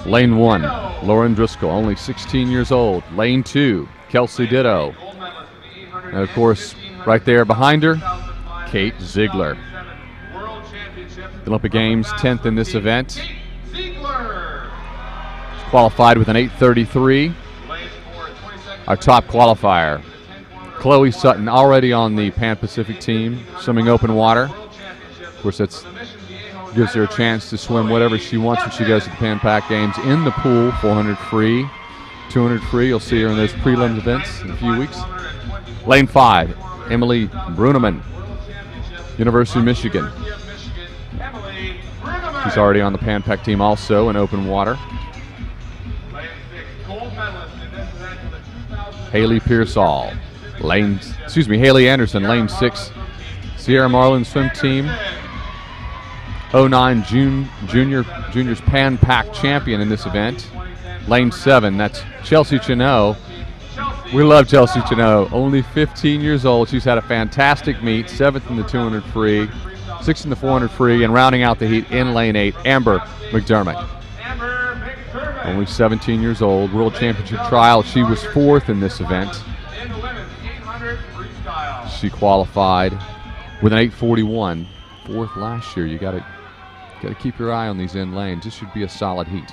Lane 1, Lauren Driscoll, only 16 years old. Lane 2, Kelsey Ditto. And of course, right there behind her, Kate Ziegler. The Olympic Games, 10th in this event. She's qualified with an 8:33. Our top qualifier, Chloe Sutton, already on the Pan-Pacific team, swimming open water. Of course, that gives her a chance to swim whatever she wants when she goes to the Pan-Pac Games in the pool, 400 free, 200 free. You'll see her in those prelim events in a few weeks. Lane 5, Emily Bruneman, University of Michigan. She's already on the Pan-Pac team also in open water. Haley Pearsall, Haley Anderson, lane 6, Sierra Marlin swim team. 09 Juniors Pan-Pac champion in this event. Lane 7, that's Chelsea Chenot. We love Chelsea Chenot, only 15 years old. She's had a fantastic meet, 7th in the 200 free, 6th in the 400 free, and rounding out the heat in lane 8, Amber McDermott. Only 17 years old, World Championship trial. She was 4th in this event. She qualified with an 8:41, 4th last year. You got to keep your eye on these in lanes. This should be a solid heat.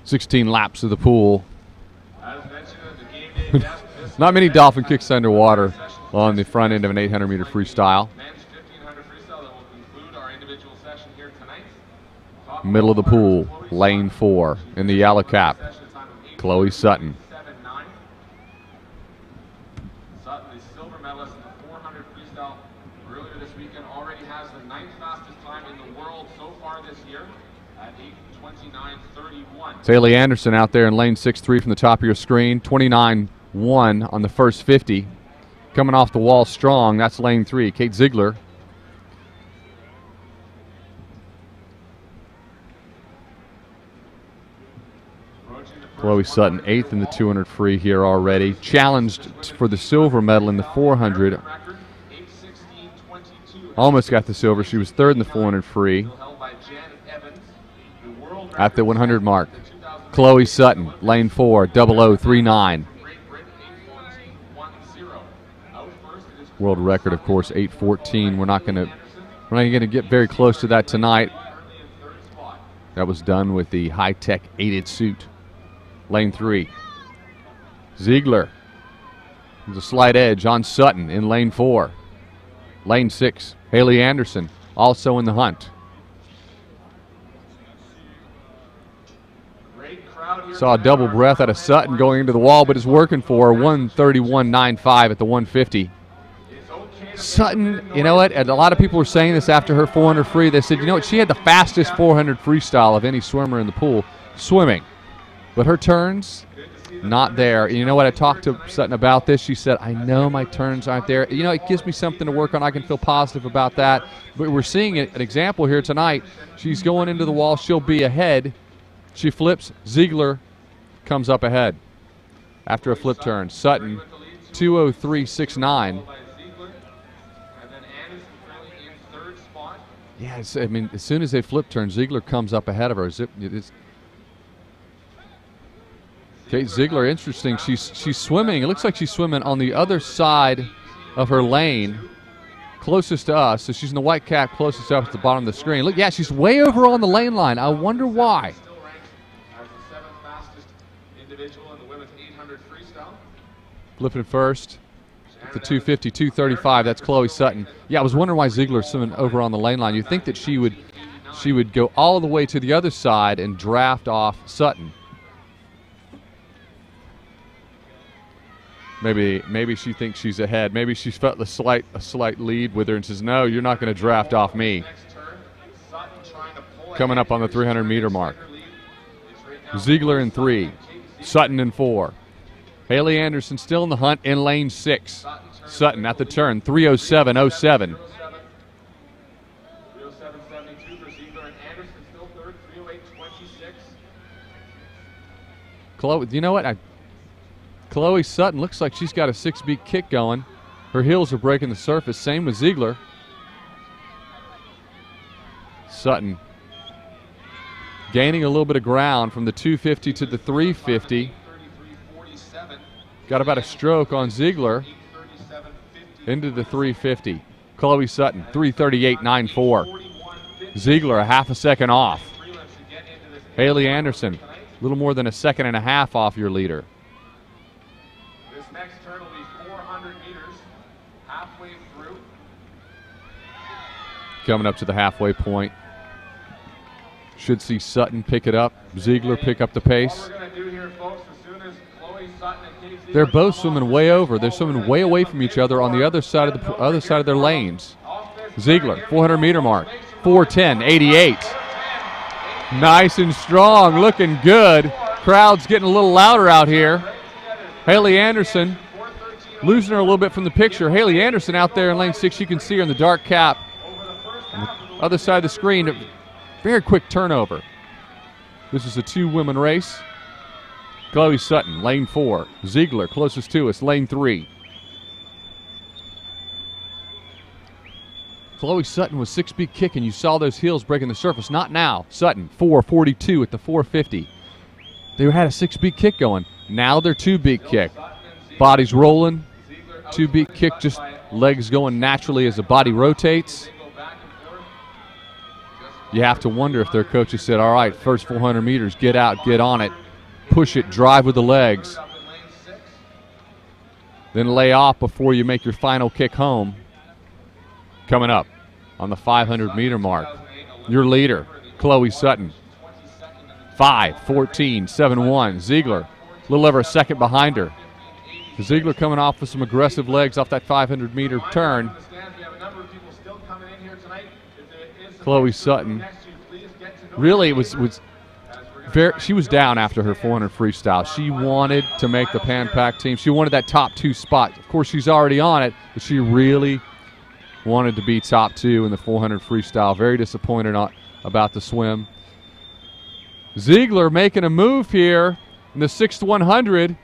"16 laps of the pool." Not many dolphin kicks underwater on the front end of an 800-meter freestyle. Middle of the pool, lane 4 in the yellow cap, Chloe Sutton. Sutton, the silver medalist in the 400 freestyle earlier this weekend, already has the 9th fastest time in the world so far this year at 8:29.31. Haley Anderson out there in lane 6-3 from the top of your screen, 29.1 on the first 50. Coming off the wall strong, that's lane 3, Kate Ziegler. Chloe Sutton, 8th in the 200 free here already. Challenged for the silver medal in the 400. Almost got the silver. She was 3rd in the 400 free. At the 100 mark, Chloe Sutton, lane 4, 0039. World record, of course, 8:14. We're not going to get very close to that tonight. That was done with the high-tech aided suit. Lane 3, Ziegler. There's a slight edge on Sutton in lane 4. Lane 6, Haley Anderson, also in the hunt. Saw a double breath out of Sutton going into the wall, but it's working for her. 1:31.95 at the 150. Sutton, you know what? And a lot of people were saying this after her 400 free. They said, you know what? She had the fastest 400 freestyle of any swimmer in the pool swimming. But her turns, not there. And you know what? I talked to Sutton about this. She said, I know my turns aren't there. You know, it gives me something to work on. I can feel positive about that. But we're seeing an example here tonight. She's going into the wall. She'll be ahead. She flips. Ziegler comes up ahead after a flip turn. Sutton, 2:03.69. Yeah, I mean, as soon as they flip turn, Ziegler comes up ahead of her. Kate Ziegler, interesting. She's swimming. It looks like she's swimming on the other side of her lane, closest to us. So she's in the white cap, closest up at the bottom of the screen. Look, yeah, she's way over on the lane line. I wonder why. Flipping first. The 250, 235, that's Chloe Sutton. Yeah, I was wondering why Ziegler's swimming over on the lane line. You'd think that she would go all the way to the other side and draft off Sutton. Maybe she thinks she's ahead. Maybe she's felt a slight lead with her and says, no, you're not going to draft off me. Coming up on the 300-meter mark. Ziegler in 3, Sutton in 4. Haley Anderson still in the hunt in lane 6. Sutton at the turn, 3:07.07. Chloe, you know what? Chloe Sutton looks like she's got a 6-beat kick going. Her heels are breaking the surface. Same with Ziegler. Sutton gaining a little bit of ground from the 250 to the 350. Got about a stroke on Ziegler into the 350. Chloe Sutton, 338.94. Ziegler a half a second off. Haley Anderson, a little more than a second and a half off your leader. This next turn will be 400 meters, halfway through. Coming up to the halfway point. Should see Sutton pick it up, Ziegler pick up the pace. They're both swimming way over. They're swimming way away from each other on the other side of their lanes. Ziegler, 400-meter mark, 4:10.88. Nice and strong, looking good. Crowd's getting a little louder out here. Haley Anderson losing her a little bit from the picture. Haley Anderson out there in lane 6. You can see her in the dark cap. On the other side of the screen, very quick turnover. This is a two-women race. Chloe Sutton, lane 4. Ziegler, closest to us, lane 3. Chloe Sutton was 6-beat kick, and you saw those heels breaking the surface. Not now. Sutton, 4:42 at the 450. They had a 6-beat kick going. Now they're 2-beat kick. Body's rolling. 2-beat kick, just legs going naturally as the body rotates. You have to wonder if their coaches said, all right, first 400 meters, get out, get on it, push it, drive with the legs. Then lay off before you make your final kick home. Coming up on the 500-meter mark, your leader, Chloe Sutton, 5:14.71. Ziegler, a little over a second behind her. Ziegler coming off with some aggressive legs off that 500-meter turn. Chloe Sutton, really she was down after her 400 freestyle. She wanted to make the Pan Pac team. She wanted that top 2 spot. Of course, she's already on it, but she really wanted to be top 2 in the 400 freestyle. Very disappointed about the swim. Ziegler making a move here in the 6th 100.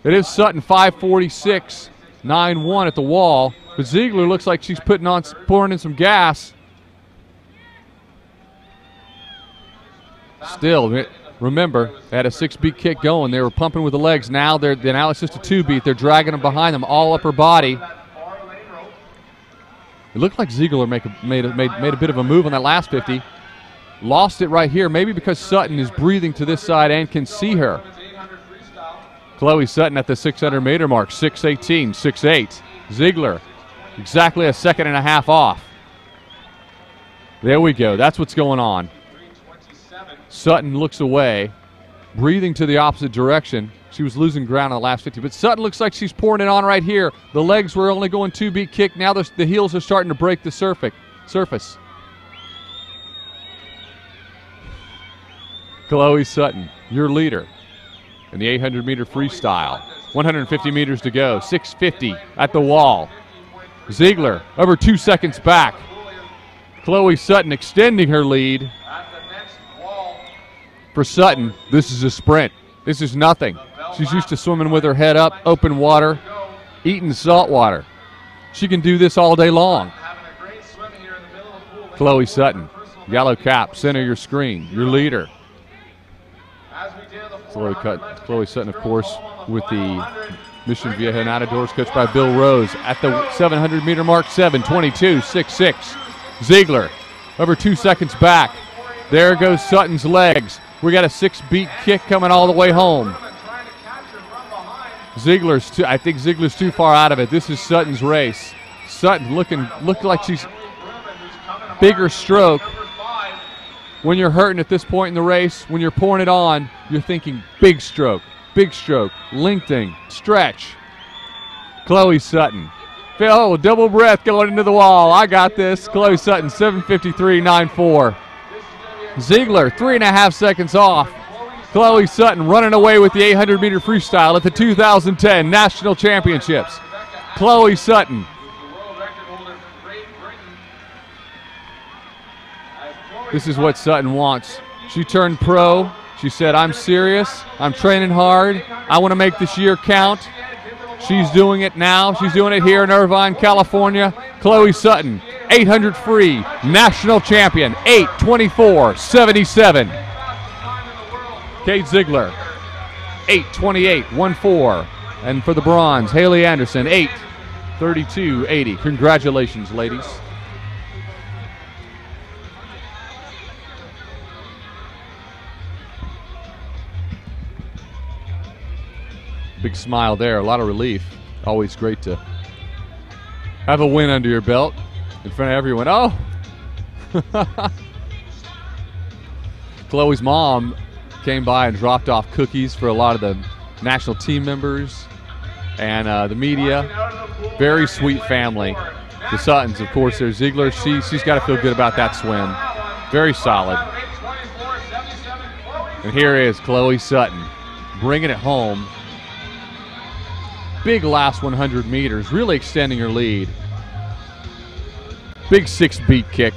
It is Sutton, 5:46.91 at the wall, but Ziegler looks like she's pouring in some gas. Still, remember, they had a 6-beat kick going. They were pumping with the legs. Now it's just a 2-beat. They're dragging them behind them, all upper body. It looked like Ziegler made a bit of a move on that last 50. Lost it right here, maybe because Sutton is breathing to this side and can see her. Chloe Sutton at the 600-meter mark, 6:18.68. Ziegler, exactly a second and a half off. There we go. That's what's going on. Sutton looks away, breathing to the opposite direction. She was losing ground on the last 50, but Sutton looks like she's pouring it on right here. The legs were only going 2-beat kick. Now the heels are starting to break the surface. Chloe Sutton, your leader in the 800-meter freestyle. 150 meters to go, 6:50 at the wall. Ziegler over 2 seconds back. Chloe Sutton extending her lead. For Sutton, this is a sprint. This is nothing. She's used to swimming with her head up, open water, eating salt water. She can do this all day long. Chloe Sutton, yellow cap, center your screen, your leader. Chloe Sutton, of course, with the Mission Vieja Nadadores, coached by Bill Rose. At the 700-meter mark, 7:22.66. Ziegler, over 2 seconds back. There goes Sutton's legs. We got a 6-beat kick coming all the way home. I think Ziegler's too far out of it. This is Sutton's race. Sutton looking like she's bigger stroke. When you're hurting at this point in the race, when you're pouring it on, you're thinking big stroke, lengthening, stretch. Chloe Sutton. Oh, double breath going into the wall. I got this. Chloe Sutton, 7:53.94. Ziegler, 3.5 seconds off. Chloe Sutton running away with the 800-meter freestyle at the 2010 National Championships. Chloe Sutton. This is what Sutton wants. She turned pro. She said, I'm serious. I'm training hard. I want to make this year count. She's doing it now. She's doing it here in Irvine, California. Chloe Sutton, 800 free, national champion, 8:24.77. Kate Ziegler, 8:28.14. And for the bronze, Haley Anderson, 8:32.80. Congratulations, ladies. Big smile there, a lot of relief. Always great to have a win under your belt in front of everyone. Oh! Chloe's mom came by and dropped off cookies for a lot of the national team members and the media. Very sweet family. The Suttons, of course, there's Ziegler. She's got to feel good about that swim. Very solid. And here is Chloe Sutton bringing it home. Big last 100 meters, really extending her lead. Big 6-beat kick.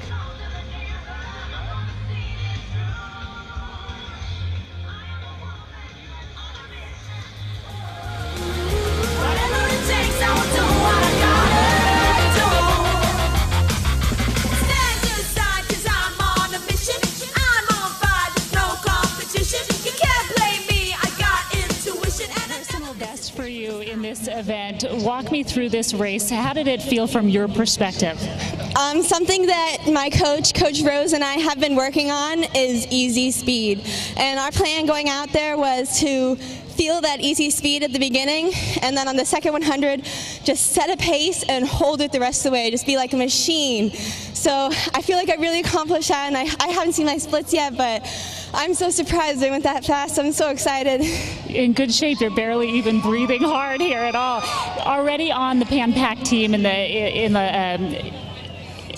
Event. Walk me through this race. How did it feel from your perspective? Something that my Coach Rose, and I have been working on is easy speed. And our plan going out there was to feel that easy speed at the beginning, and then on the second 100, just set a pace and hold it the rest of the way. Just be like a machine. So I feel like I really accomplished that, and I haven't seen my splits yet, but I'm so surprised they went that fast. I'm so excited. In good shape. You're barely even breathing hard here at all. Already on the Pan Pac team in the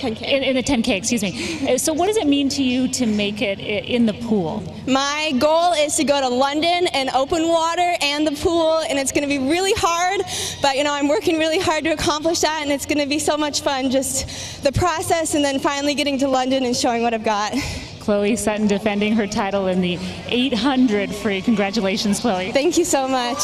10K, excuse me. So what does it mean to you to make it in the pool? My goal is to go to London and open water and the pool, and it's going to be really hard, but you know, I'm working really hard to accomplish that, and it's going to be so much fun, just the process and then finally getting to London and showing what I've got. Chloe Sutton defending her title in the 800 free. Congratulations, Chloe. Thank you so much.